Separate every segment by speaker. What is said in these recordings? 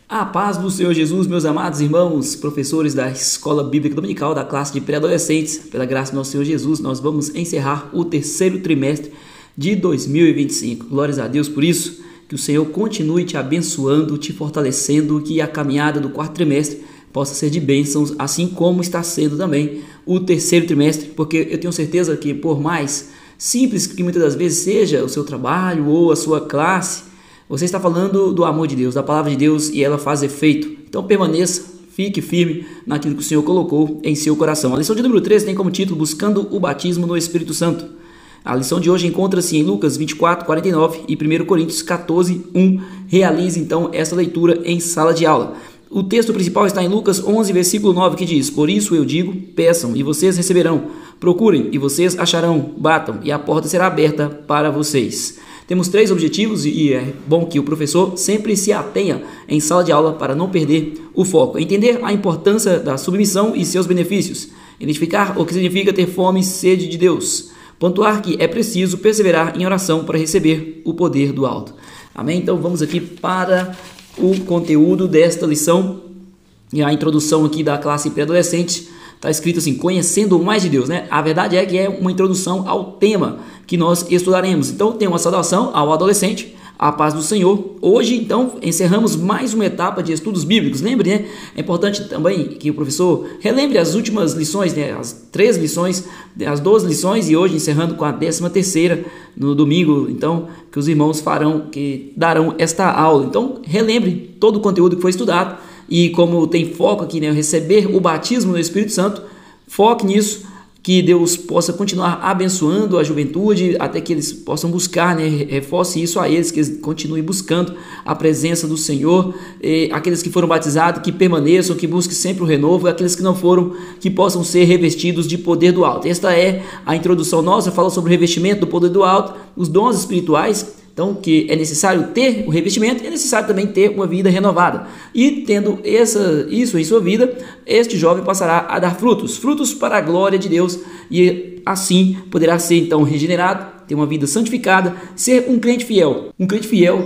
Speaker 1: A paz do Senhor Jesus, meus amados irmãos, professores da Escola Bíblica Dominical da classe de pré-adolescentes. Pela graça do nosso Senhor Jesus, nós vamos encerrar o terceiro trimestre de 2025. Glórias a Deus por isso, que o Senhor continue te abençoando, te fortalecendo, que a caminhada do quarto trimestre possa ser de bênçãos, assim como está sendo também o terceiro trimestre, porque eu tenho certeza que por mais simples que muitas das vezes seja o seu trabalho ou a sua classe, você está falando do amor de Deus, da palavra de Deus, e ela faz efeito. Então permaneça, fique firme naquilo que o Senhor colocou em seu coração. A lição de número 13 tem como título Buscando o Batismo no Espírito Santo. A lição de hoje encontra-se em Lucas 24, 49 e 1 Coríntios 14, 1. Realize então essa leitura em sala de aula. O texto principal está em Lucas 11, versículo 9, que diz: Por isso eu digo, peçam e vocês receberão, procurem e vocês acharão, batam e a porta será aberta para vocês. Temos três objetivos e é bom que o professor sempre se atenha em sala de aula para não perder o foco. Entender a importância da submissão e seus benefícios. Identificar o que significa ter fome e sede de Deus. Pontuar que é preciso perseverar em oração para receber o poder do alto. Amém? Então vamos aqui para o conteúdo desta lição. E a introdução aqui da classe pré-adolescente está escrito assim: conhecendo mais de Deus, né? A verdade é que é uma introdução ao tema que nós estudaremos. Então tem uma saudação ao adolescente, a paz do Senhor. Hoje então encerramos mais uma etapa de estudos bíblicos. Lembre, né? É importante também que o professor relembre as últimas lições, né? As 3 lições, as 12 lições, e hoje encerrando com a 13ª no domingo, então, que os irmãos que darão esta aula. Então relembre todo o conteúdo que foi estudado. E como tem foco aqui, né, receber o batismo no Espírito Santo, foque nisso, que Deus possa continuar abençoando a juventude, até que eles possam buscar, né, reforce isso a eles, que eles continuem buscando a presença do Senhor, aqueles que foram batizados, que permaneçam, que busquem sempre o renovo, e aqueles que não foram, que possam ser revestidos de poder do alto. Esta é a introdução nossa, fala sobre o revestimento do poder do alto, os dons espirituais. Então, que é necessário ter o revestimento, é necessário também ter uma vida renovada. E tendo isso em sua vida, este jovem passará a dar frutos para a glória de Deus, e assim poderá ser então regenerado, ter uma vida santificada, ser um crente fiel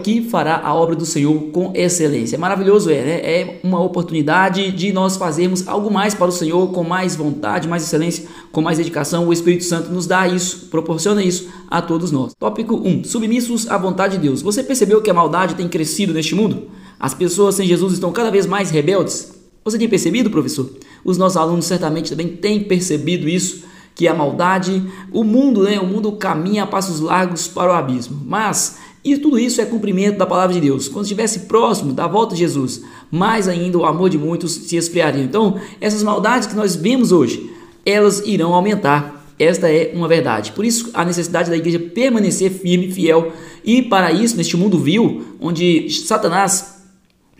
Speaker 1: que fará a obra do Senhor com excelência. Maravilhoso né? É uma oportunidade de nós fazermos algo mais para o Senhor, com mais vontade, mais excelência, com mais dedicação. O Espírito Santo nos dá isso, proporciona isso a todos nós. Tópico 1. Submissos à vontade de Deus. Você percebeu que a maldade tem crescido neste mundo? As pessoas sem Jesus estão cada vez mais rebeldes? Você tem percebido, professor? Os nossos alunos certamente também têm percebido isso, que a maldade, o mundo caminha a passos largos para o abismo. Mas tudo isso é cumprimento da palavra de Deus. Quando estivesse próximo da volta de Jesus, mais ainda o amor de muitos se esfriaria. Então, essas maldades que nós vemos hoje, elas irão aumentar. Esta é uma verdade. Por isso, a necessidade da igreja permanecer firme e fiel. E para isso, neste mundo vil, onde Satanás,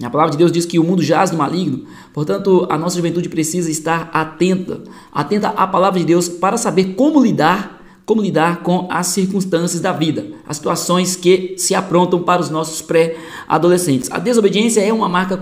Speaker 1: a palavra de Deus diz que o mundo jaz no maligno, portanto, a nossa juventude precisa estar atenta à palavra de Deus para saber como lidar com as circunstâncias da vida, as situações que se aprontam para os nossos pré-adolescentes. A desobediência é uma marca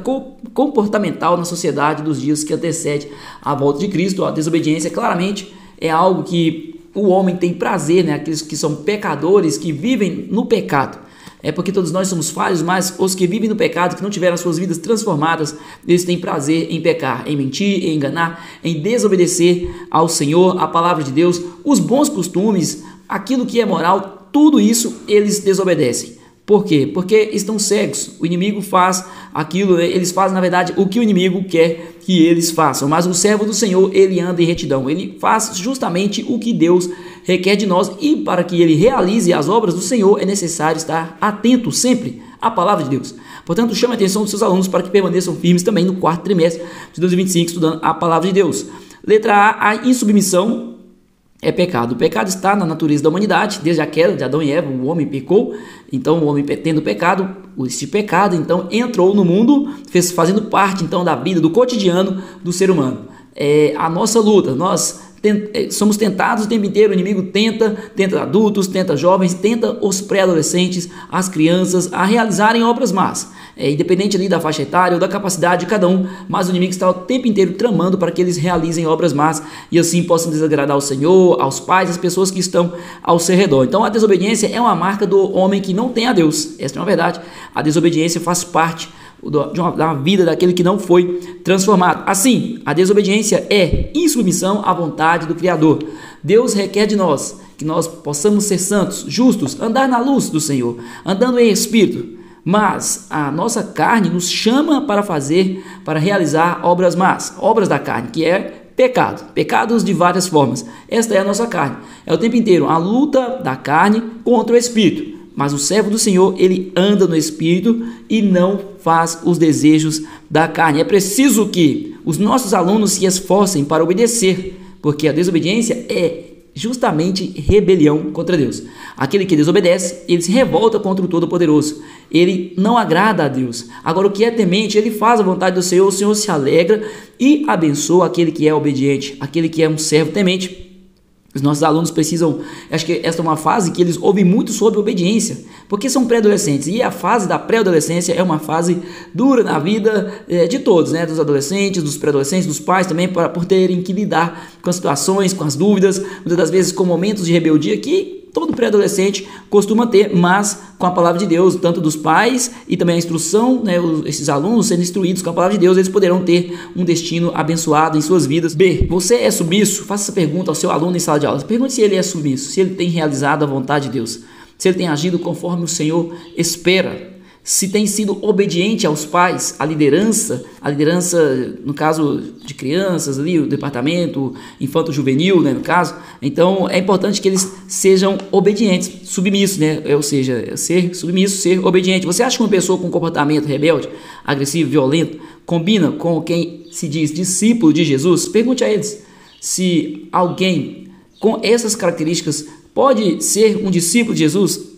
Speaker 1: comportamental na sociedade dos dias que antecede a volta de Cristo. A desobediência claramente é algo que o homem tem prazer, né? Aqueles que são pecadores, que vivem no pecado. É porque todos nós somos falhos, mas os que vivem no pecado, que não tiveram as suas vidas transformadas, eles têm prazer em pecar, em mentir, em enganar, em desobedecer ao Senhor, à palavra de Deus, os bons costumes, aquilo que é moral, tudo isso eles desobedecem. Por quê? Porque estão cegos. O inimigo faz aquilo, eles fazem na verdade o que o inimigo quer que eles façam, mas o servo do Senhor, ele anda em retidão, ele faz justamente o que Deus requer de nós, e para que ele realize as obras do Senhor é necessário estar atento sempre à palavra de Deus. Portanto, chame a atenção dos seus alunos para que permaneçam firmes também no quarto trimestre de 2025, estudando a palavra de Deus. Letra A, a insubmissão é pecado. O pecado está na natureza da humanidade, desde a queda de Adão e Eva, o homem pecou, então o homem tendo pecado, este pecado então entrou no mundo, fazendo parte então da vida, do cotidiano do ser humano. É a nossa luta, nós somos tentados o tempo inteiro, o inimigo tenta adultos, tenta jovens, tenta os pré-adolescentes, as crianças a realizarem obras más, independente ali da faixa etária ou da capacidade de cada um, mas o inimigo está o tempo inteiro tramando para que eles realizem obras más e assim possam desagradar ao Senhor, aos pais, às pessoas que estão ao seu redor. Então a desobediência é uma marca do homem que não tem a Deus, essa é uma verdade. A desobediência faz parte da vida daquele que não foi transformado. Assim, a desobediência é insubmissão à vontade do Criador. Deus requer de nós que nós possamos ser santos, justos, andar na luz do Senhor, andando em espírito. Mas a nossa carne nos chama para realizar obras más, obras da carne, que é pecado, pecados de várias formas. Esta é a nossa carne. É o tempo inteiro a luta da carne contra o espírito. Mas o servo do Senhor, ele anda no espírito e não faz os desejos da carne. É preciso que os nossos alunos se esforcem para obedecer, porque a desobediência é justamente rebelião contra Deus. Aquele que desobedece, ele se revolta contra o Todo-Poderoso. Ele não agrada a Deus. Agora, o que é temente, ele faz a vontade do Senhor, o Senhor se alegra e abençoa aquele que é obediente, aquele que é um servo temente. Os nossos alunos precisam, acho que esta é uma fase que eles ouvem muito sobre obediência, porque são pré-adolescentes, e a fase da pré-adolescência é uma fase dura na vida de todos, né? Dos adolescentes, dos pré-adolescentes, dos pais também, por terem que lidar com as situações, com as dúvidas, muitas das vezes com momentos de rebeldia que todo pré-adolescente costuma ter, mas com a palavra de Deus, tanto dos pais e também a instrução, né, esses alunos sendo instruídos com a palavra de Deus, eles poderão ter um destino abençoado em suas vidas. B, você é submisso? Faça essa pergunta ao seu aluno em sala de aula. Pergunte se ele é submisso, se ele tem realizado a vontade de Deus, se ele tem agido conforme o Senhor espera, se tem sido obediente aos pais, à liderança no caso de crianças ali, o departamento infanto-juvenil, né, no caso. Então é importante que eles sejam obedientes, submissos, né, ou seja, ser submisso, ser obediente. Você acha que uma pessoa com comportamento rebelde, agressivo, violento, combina com quem se diz discípulo de Jesus? Pergunte a eles se alguém com essas características pode ser um discípulo de Jesus.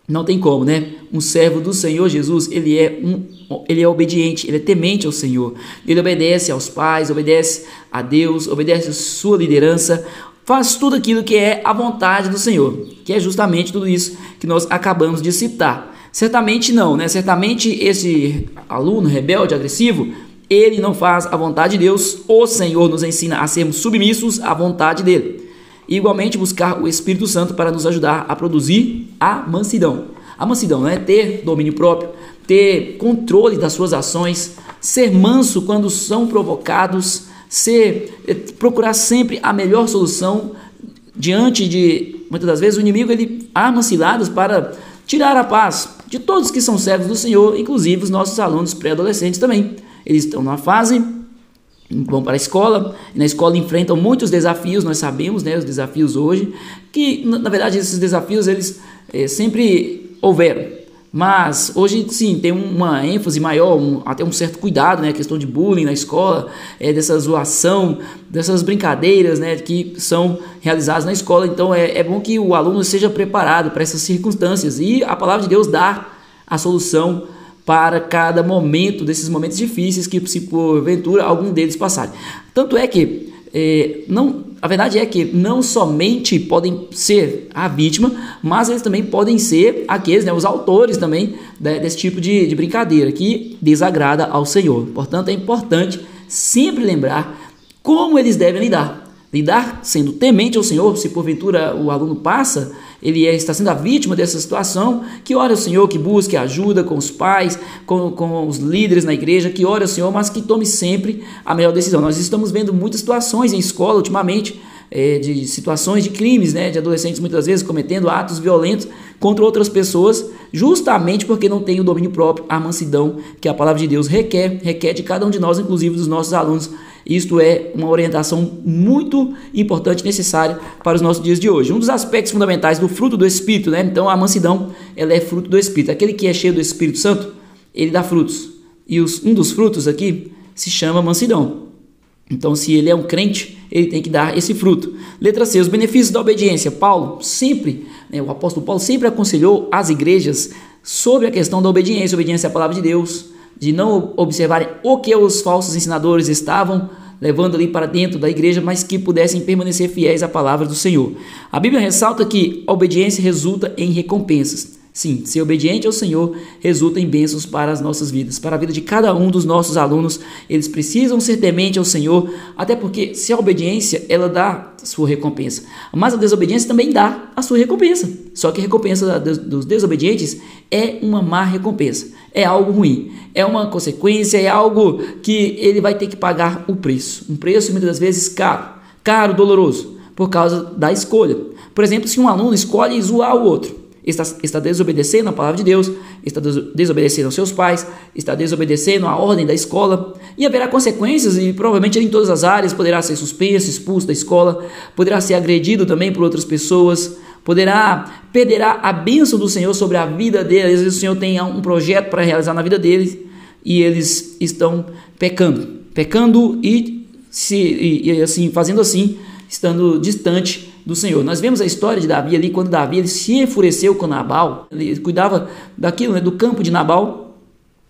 Speaker 1: Não tem como, né? Um servo do Senhor Jesus, ele é obediente, ele é temente ao Senhor. Ele obedece aos pais, obedece a Deus, obedece a sua liderança, faz tudo aquilo que é a vontade do Senhor, que é justamente tudo isso que nós acabamos de citar. Certamente não, né? Certamente esse aluno rebelde, agressivo, ele não faz a vontade de Deus. O Senhor nos ensina a sermos submissos à vontade dele. E igualmente buscar o Espírito Santo para nos ajudar a produzir a mansidão. A mansidão, né? Ter domínio próprio, ter controle das suas ações, ser manso quando são provocados, procurar sempre a melhor solução diante de, muitas das vezes, o inimigo ele arma ciladas para tirar a paz de todos que são servos do Senhor, inclusive os nossos alunos pré-adolescentes também. Eles estão numa fase, vão para a escola, e na escola enfrentam muitos desafios, nós sabemos, né, os desafios hoje, que na verdade esses desafios eles sempre houveram, mas hoje sim tem uma ênfase maior, até um certo cuidado, né, a questão de bullying na escola, dessa zoação, dessas brincadeiras, né, que são realizadas na escola. Então é bom que o aluno seja preparado para essas circunstâncias, e a palavra de Deus dá a solução para cada momento desses momentos difíceis que, se porventura algum deles passarem. Tanto é que a verdade é que não somente podem ser a vítima, mas eles também podem ser aqueles, né, os autores também desse tipo de brincadeira que desagrada ao Senhor. Portanto, é importante sempre lembrar como eles devem lidar sendo temente ao Senhor. Se porventura o aluno passa, ele está sendo a vítima dessa situação, que ore ao Senhor, que busque ajuda com os pais, com os líderes na igreja, que ore ao Senhor, mas que tome sempre a melhor decisão. Nós estamos vendo muitas situações em escola ultimamente, de situações de crimes, né, de adolescentes muitas vezes cometendo atos violentos contra outras pessoas, justamente porque não tem o domínio próprio, a mansidão que a palavra de Deus requer de cada um de nós, inclusive dos nossos alunos. Isto é uma orientação muito importante e necessária para os nossos dias de hoje. Um dos aspectos fundamentais do fruto do Espírito, né? Então a mansidão, ela é fruto do Espírito. Aquele que é cheio do Espírito Santo, ele dá frutos. E um dos frutos aqui se chama mansidão. Então, se ele é um crente, ele tem que dar esse fruto. Letra C, os benefícios da obediência. O apóstolo Paulo sempre aconselhou as igrejas sobre a questão da obediência à palavra de Deus, de não observarem o que os falsos ensinadores estavam levando ali para dentro da igreja, mas que pudessem permanecer fiéis à palavra do Senhor. A Bíblia ressalta que a obediência resulta em recompensas. Sim, ser obediente ao Senhor resulta em bênçãos para as nossas vidas, para a vida de cada um dos nossos alunos. Eles precisam ser tementes ao Senhor, até porque se a obediência, ela dá a sua recompensa, mas a desobediência também dá a sua recompensa. Só que a recompensa dos desobedientes é uma má recompensa, é algo ruim, é uma consequência, é algo que ele vai ter que pagar o preço, um preço muitas das vezes caro, doloroso, por causa da escolha. Por exemplo, se um aluno escolhe zoar o outro, está desobedecendo a palavra de Deus, está desobedecendo aos seus pais, está desobedecendo a ordem da escola, e haverá consequências, e provavelmente em todas as áreas, poderá ser suspenso, expulso da escola, poderá ser agredido também por outras pessoas, perderá a bênção do Senhor sobre a vida dele. Às vezes o Senhor tem um projeto para realizar na vida deles, e eles estão pecando e assim, fazendo assim, estando distante do Senhor. Nós vemos a história de Davi ali, quando Davi ele se enfureceu com Nabal, ele cuidava daquilo, né, do campo de Nabal,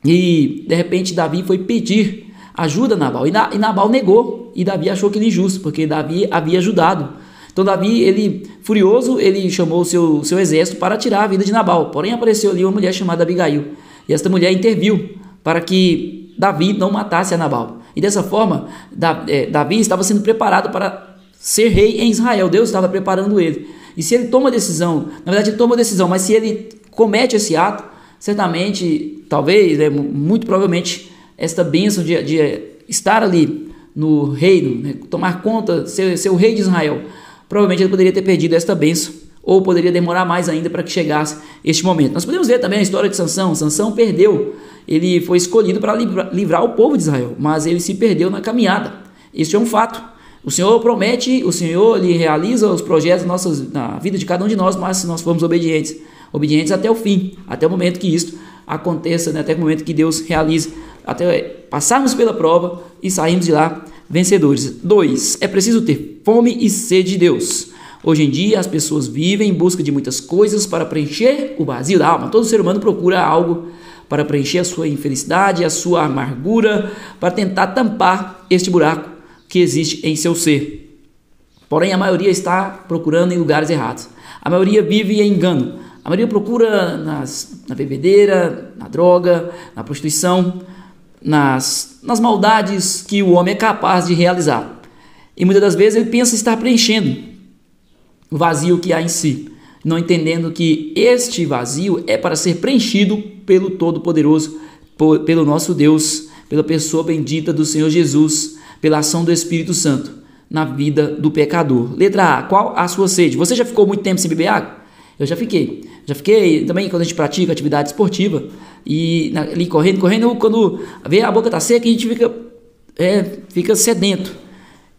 Speaker 1: e de repente Davi foi pedir ajuda a Nabal, e Nabal negou, e Davi achou aquilo injusto, porque Davi havia ajudado. Então Davi, ele furioso, ele chamou o seu exército para tirar a vida de Nabal, porém apareceu ali uma mulher chamada Abigail, e esta mulher interviu para que Davi não matasse a Nabal, e dessa forma Davi estava sendo preparado para ser rei em Israel. Deus estava preparando ele. E se ele toma a decisão, na verdade ele toma a decisão, mas se ele comete esse ato, certamente, talvez, muito provavelmente, esta bênção de estar ali no reino, né, tomar conta, ser o rei de Israel, provavelmente ele poderia ter perdido esta bênção, ou poderia demorar mais ainda para que chegasse este momento. Nós podemos ver também a história de Sansão. Sansão perdeu, ele foi escolhido para livrar o povo de Israel, mas ele se perdeu na caminhada. Isso é um fato. O Senhor promete, o Senhor ele realiza os projetos na vida de cada um de nós, mas se nós formos obedientes até o fim, até o momento que isto aconteça, né, até o momento que Deus realize, até passarmos pela prova e sairmos de lá vencedores. 2. É preciso ter fome e sede de Deus. Hoje em dia as pessoas vivem em busca de muitas coisas para preencher o vazio da alma. Todo ser humano procura algo para preencher a sua infelicidade, a sua amargura, para tentar tampar este buraco que existe em seu ser. Porém, a maioria está procurando em lugares errados. A maioria vive em engano. A maioria procura na bebedeira, na droga, na prostituição, nas maldades que o homem é capaz de realizar. E muitas das vezes ele pensa estar preenchendo o vazio que há em si, não entendendo que este vazio é para ser preenchido pelo Todo-Poderoso, pelo nosso Deus, pela pessoa bendita do Senhor Jesus, pela ação do Espírito Santo na vida do pecador. Letra A. Qual a sua sede? Você já ficou muito tempo sem beber água? Eu já fiquei. Já fiquei também quando a gente pratica atividade esportiva e ali correndo, quando vê a boca tá seca, a gente fica sedento.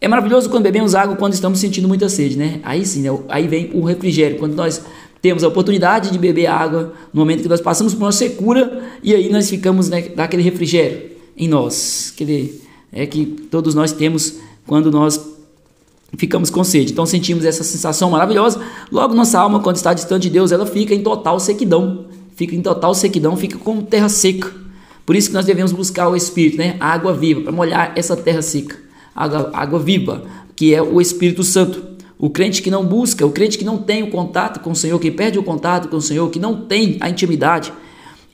Speaker 1: É maravilhoso quando bebemos água quando estamos sentindo muita sede, né? Aí sim, né? Aí vem o refrigério, quando nós temos a oportunidade de beber água no momento que nós passamos por uma secura, e aí nós ficamos, né, daquele refrigério em nós, que todos nós temos quando nós ficamos com sede. Então sentimos essa sensação maravilhosa. Logo nossa alma, quando está distante de Deus, ela fica em total sequidão, fica como terra seca. Por isso que nós devemos buscar o Espírito, né? A água viva, para molhar essa terra seca. Água viva, que é o Espírito Santo. O crente que não busca, o crente que não tem o contato com o Senhor, que perde o contato com o Senhor, que não tem a intimidade,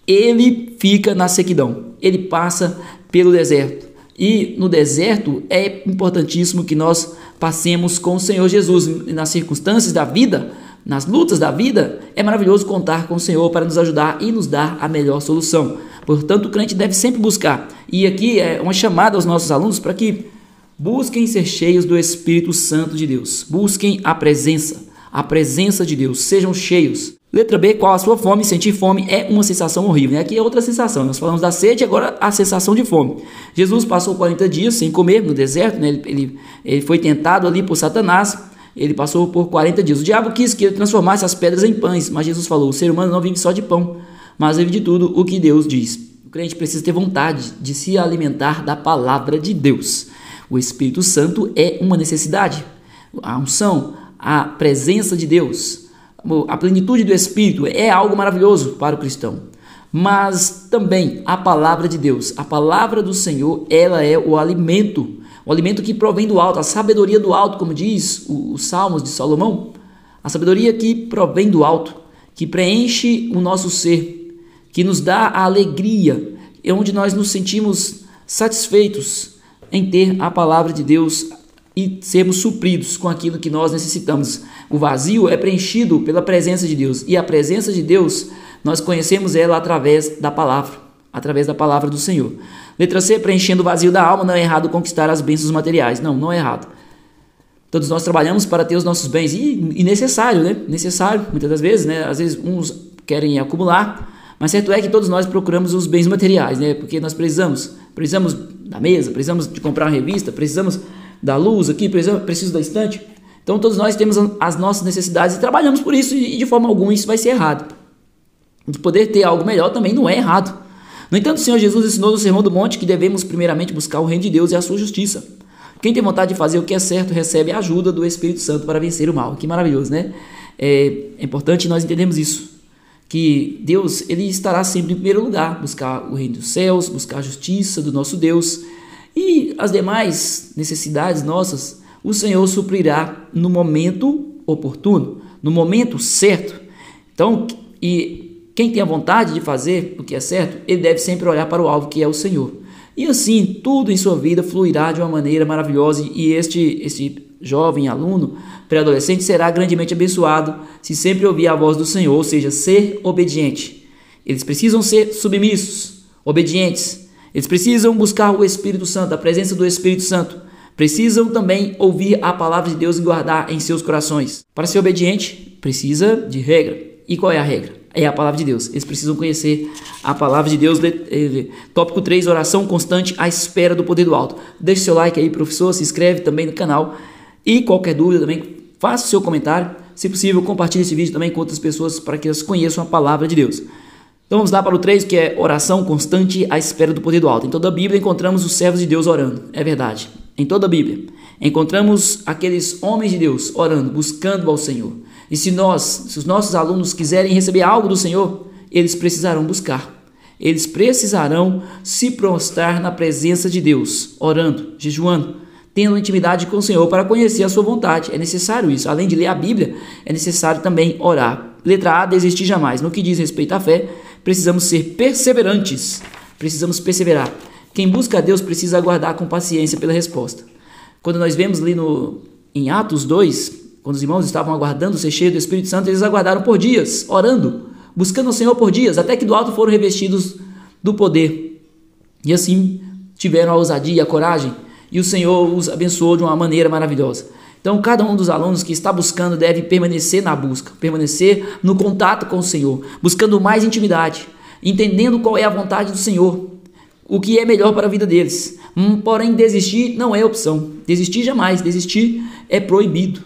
Speaker 1: ele fica na sequidão, ele passa pelo deserto. E no deserto é importantíssimo que nós passemos com o Senhor Jesus. Nas circunstâncias da vida, nas lutas da vida, é maravilhoso contar com o Senhor para nos ajudar e nos dar a melhor solução. Portanto, o crente deve sempre buscar. E aqui é uma chamada aos nossos alunos para que busquem ser cheios do Espírito Santo de Deus. Busquem a presença de Deus. Sejam cheios. Letra B, qual a sua fome? Sentir fome é uma sensação horrível, né? Aqui é outra sensação. Nós falamos da sede, agora a sensação de fome. Jesus passou 40 dias sem comer no deserto, né? Ele foi tentado ali por Satanás. Ele passou por 40 dias. O diabo quis que ele transformasse as pedras em pães, mas Jesus falou: o ser humano não vive só de pão, mas vive de tudo o que Deus diz. O crente precisa ter vontade de se alimentar da palavra de Deus. O Espírito Santo é uma necessidade. A unção, a presença de Deus, a plenitude do Espírito é algo maravilhoso para o cristão. Mas também a palavra de Deus, a palavra do Senhor, ela é o alimento que provém do alto, a sabedoria do alto, como diz os Salmos de Salomão, a sabedoria que provém do alto. que preenche o nosso ser, que nos dá a alegria, é onde nós nos sentimos satisfeitos em ter a palavra de Deus e sermos supridos com aquilo que nós necessitamos. O vazio é preenchido pela presença de Deus, e a presença de Deus, nós conhecemos ela através da palavra do Senhor. Letra C, preenchendo o vazio da alma, não é errado conquistar as bênçãos materiais. Não é errado. Todos nós trabalhamos para ter os nossos bens, e necessário, né? Necessário, muitas das vezes, né? Às vezes uns querem acumular, mas certo é que todos nós procuramos os bens materiais, né? Porque nós precisamos da mesa, precisamos de comprar uma revista, precisamos da luz aqui, preciso da estante. Então todos nós temos as nossas necessidades e trabalhamos por isso, e de forma alguma isso vai ser errado. De poder ter algo melhor também não é errado. No entanto, o Senhor Jesus ensinou no Sermão do Monte que devemos primeiramente buscar o reino de Deus e a sua justiça. Quem tem vontade de fazer o que é certo recebe a ajuda do Espírito Santo para vencer o mal. Que maravilhoso, né? É importante nós entendermos isso, que Deus, ele estará sempre em primeiro lugar, buscar o reino dos céus, buscar a justiça do nosso Deus, e as demais necessidades nossas o Senhor suprirá no momento oportuno, no momento certo. Então, e quem tem a vontade de fazer o que é certo, ele deve sempre olhar para o alvo, que é o Senhor. E assim, tudo em sua vida fluirá de uma maneira maravilhosa, e este jovem aluno, pré-adolescente, será grandemente abençoado se sempre ouvir a voz do Senhor, ou seja, ser obediente. Eles precisam ser submissos, obedientes. Eles precisam buscar o Espírito Santo, a presença do Espírito Santo. Precisam também ouvir a palavra de Deus e guardar em seus corações. Para ser obediente, precisa de regra. E qual é a regra? É a palavra de Deus. Eles precisam conhecer a palavra de Deus. Tópico 3, oração constante à espera do poder do alto. Deixe seu like aí, professor, se inscreve também no canal. E qualquer dúvida também, faça o seu comentário. Se possível, compartilhe esse vídeo também com outras pessoas para que elas conheçam a palavra de Deus. Então vamos lá para o 3, que é oração constante à espera do poder do alto. Em toda a Bíblia encontramos os servos de Deus orando. É verdade. Em toda a Bíblia encontramos aqueles homens de Deus orando, buscando ao Senhor. E se os nossos alunos quiserem receber algo do Senhor, eles precisarão buscar. Eles precisarão se prostrar na presença de Deus, orando, jejuando, tendo intimidade com o Senhor para conhecer a sua vontade. É necessário isso. Além de ler a Bíblia, é necessário também orar. Letra A, desistir jamais. No que diz respeito à fé, precisamos ser perseverantes. Precisamos perseverar. Quem busca a Deus precisa aguardar com paciência pela resposta. Quando nós vemos ali em Atos 2, quando os irmãos estavam aguardando ser cheios do Espírito Santo, eles aguardaram por dias, orando, buscando o Senhor por dias, até que do alto foram revestidos do poder. E assim tiveram a ousadia e a coragem, e o Senhor os abençoou de uma maneira maravilhosa. Então, cada um dos alunos que está buscando deve permanecer na busca, permanecer no contato com o Senhor, buscando mais intimidade, entendendo qual é a vontade do Senhor, o que é melhor para a vida deles. Porém, desistir não é opção. Desistir jamais, desistir é proibido.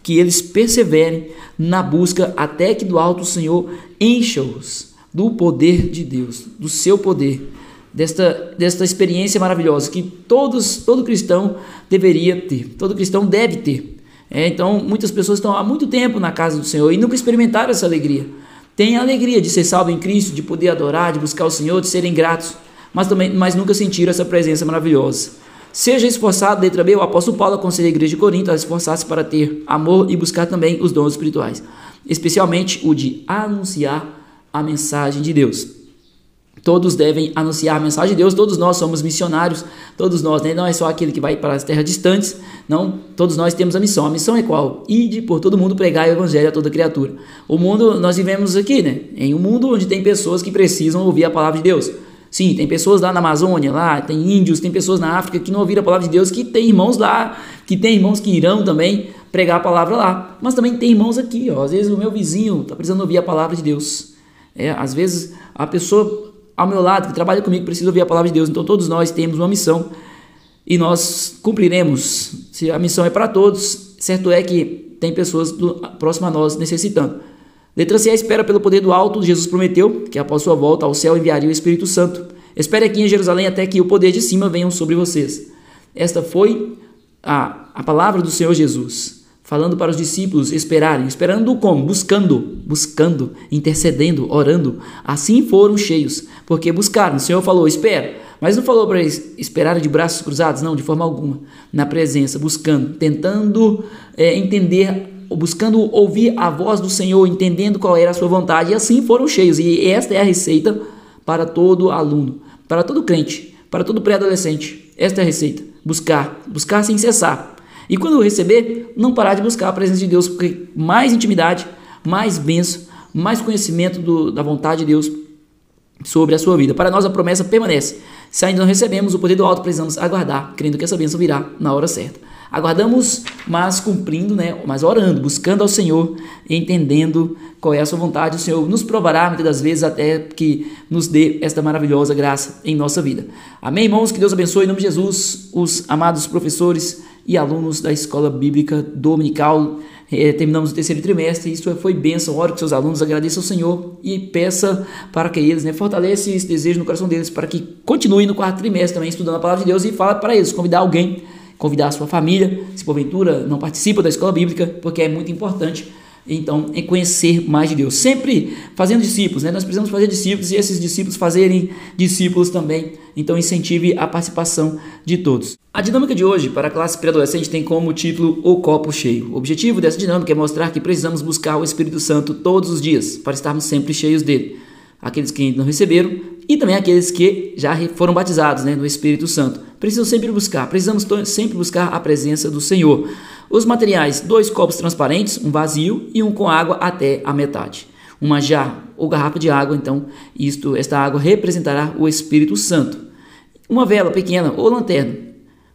Speaker 1: Que eles perseverem na busca até que do alto o Senhor encha-os do poder de Deus, do seu poder, desta experiência maravilhosa que todo cristão deveria ter, todo cristão deve ter. Então, muitas pessoas estão há muito tempo na casa do Senhor e nunca experimentaram essa alegria. Tem a alegria de ser salvo em Cristo, de poder adorar, de buscar o Senhor, de serem gratos, mas nunca sentiram essa presença maravilhosa. Seja esforçado, letra B, o apóstolo Paulo aconselha a igreja de Corinto a esforçar-se para ter amor e buscar também os dons espirituais, especialmente o de anunciar a mensagem de Deus. Todos devem anunciar a mensagem de Deus, todos nós somos missionários, todos nós, né? Não é só aquele que vai para as terras distantes, não, todos nós temos a missão é qual? Ide por todo mundo pregar o evangelho a toda criatura. O mundo, nós vivemos aqui, né? Em um mundo onde tem pessoas que precisam ouvir a palavra de Deus. Sim, tem pessoas lá na Amazônia, lá tem índios, tem pessoas na África que não ouviram a palavra de Deus, que tem irmãos lá, que tem irmãos que irão também pregar a palavra lá, mas também tem irmãos aqui, ó. Às vezes o meu vizinho está precisando ouvir a palavra de Deus, às vezes a pessoa ao meu lado que trabalha comigo precisa ouvir a palavra de Deus. Então todos nós temos uma missão e nós cumpriremos. Se a missão é para todos, certo é que tem pessoas próximas a nós necessitando. Letra C, a espera pelo poder do alto. Jesus prometeu que após sua volta ao céu enviaria o Espírito Santo. Espere aqui em Jerusalém até que o poder de cima venha sobre vocês. Esta foi a palavra do Senhor Jesus, falando para os discípulos esperarem. Esperando como? Buscando, intercedendo, orando. Assim foram cheios, porque buscaram. O Senhor falou, espera, mas não falou para eles esperarem de braços cruzados, não, de forma alguma. Na presença, buscando, tentando entender buscando ouvir a voz do Senhor, entendendo qual era a sua vontade, e assim foram cheios. E esta é a receita para todo aluno, para todo crente, para todo pré-adolescente. Esta é a receita: buscar sem cessar. E quando receber, não parar de buscar a presença de Deus, porque mais intimidade, mais bênção, mais conhecimento da vontade de Deus sobre a sua vida. Para nós a promessa permanece. Se ainda não recebemos o poder do alto, precisamos aguardar, crendo que essa bênção virá na hora certa. Aguardamos, mas cumprindo, mas orando, buscando ao Senhor, entendendo qual é a sua vontade. O Senhor nos provará muitas das vezes até que nos dê esta maravilhosa graça em nossa vida. Amém, irmãos? Que Deus abençoe em nome de Jesus os amados professores e alunos da Escola Bíblica Dominical. Terminamos o terceiro trimestre, isso foi bênção. Ore com seus alunos, agradeça ao Senhor e peça para que eles, fortaleça esse desejo no coração deles, para que continuem no quarto trimestre também estudando a palavra de Deus, e fala para eles, convidar alguém, convidar a sua família, se porventura não participa da escola bíblica, porque é muito importante, então, em conhecer mais de Deus, sempre fazendo discípulos, nós precisamos fazer discípulos, e esses discípulos fazerem discípulos também, então incentive a participação de todos. A dinâmica de hoje para a classe pré-adolescente tem como título O Copo Cheio. O objetivo dessa dinâmica é mostrar que precisamos buscar o Espírito Santo todos os dias, para estarmos sempre cheios dele. Aqueles que ainda não receberam e também aqueles que já foram batizados no Espírito Santo. Precisamos sempre buscar a presença do Senhor. Os materiais: 2 copos transparentes, um vazio e um com água até a metade. Uma jarra ou garrafa de água, então esta água representará o Espírito Santo. Uma vela pequena ou lanterna,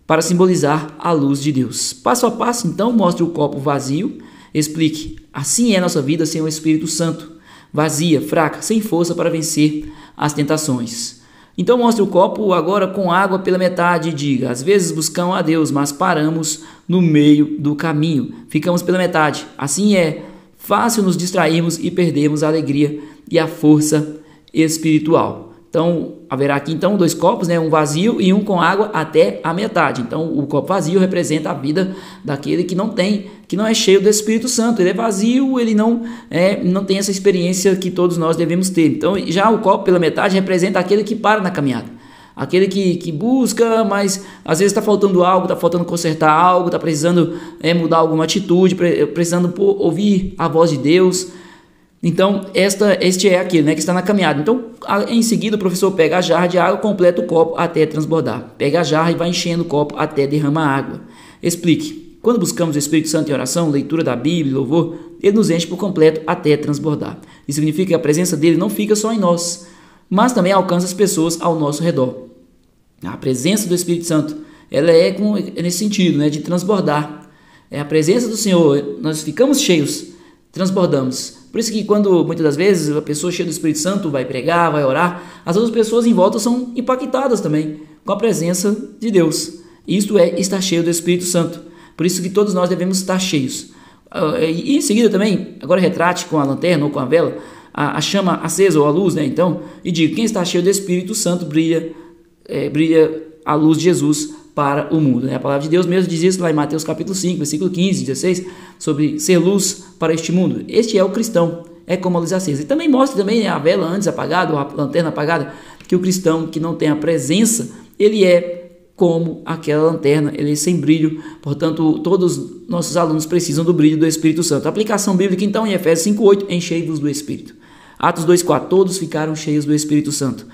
Speaker 1: para simbolizar a luz de Deus. Passo a passo, então, mostre o copo vazio, explique: assim é a nossa vida sem o Espírito Santo, vazia, fraca, sem força para vencer as tentações. Então mostre o copo agora com água pela metade e diga: às vezes buscamos a Deus, mas paramos no meio do caminho, ficamos pela metade. Assim é fácil nos distrairmos e perdermos a alegria e a força espiritual. Então, haverá aqui 2 copos, um vazio e um com água até a metade. Então, o copo vazio representa a vida daquele que não é cheio do Espírito Santo. Ele é vazio, ele não tem essa experiência que todos nós devemos ter. Então, já o copo pela metade representa aquele que para na caminhada. Aquele que busca, mas às vezes está faltando algo, está faltando consertar algo, está precisando mudar alguma atitude, precisando ouvir a voz de Deus. Então, este é aquele que está na caminhada. Então, em seguida, o professor pega a jarra de água, completa o copo até transbordar. Pega a jarra e vai enchendo o copo até derramar água. Explique: quando buscamos o Espírito Santo em oração, leitura da Bíblia, louvor, ele nos enche por completo até transbordar. Isso significa que a presença dele não fica só em nós, mas também alcança as pessoas ao nosso redor. A presença do Espírito Santo, ela é nesse sentido, de transbordar. É a presença do Senhor, nós ficamos cheios, transbordamos. Por isso que quando, muitas das vezes, a pessoa cheia do Espírito Santo vai pregar, vai orar, as outras pessoas em volta são impactadas também com a presença de Deus. Isto é estar cheio do Espírito Santo. Por isso que todos nós devemos estar cheios. E em seguida também, agora retrate com a lanterna ou com a vela, a chama acesa ou a luz, então, e diga: quem está cheio do Espírito Santo brilha a luz de Jesus para o mundo. A palavra de Deus mesmo diz isso lá em Mateus capítulo 5, versículo 15, 16, sobre ser luz para este mundo. Este é o cristão, é como a luz acesa. E também mostra a vela antes apagada, ou a lanterna apagada, que o cristão que não tem a presença, ele é como aquela lanterna, ele é sem brilho. Portanto, todos os nossos alunos precisam do brilho do Espírito Santo. A aplicação bíblica, então, em Efésios 5:8, enchei-vos do Espírito. Atos 2:4, todos ficaram cheios do Espírito Santo.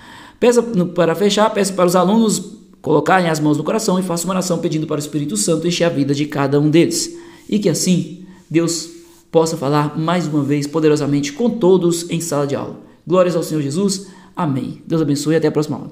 Speaker 1: Para fechar, peço para os alunos colocarem as mãos no coração e façam uma oração pedindo para o Espírito Santo encher a vida de cada um deles. E que assim Deus possa falar mais uma vez poderosamente com todos em sala de aula. Glórias ao Senhor Jesus. Amém. Deus abençoe e até a próxima aula.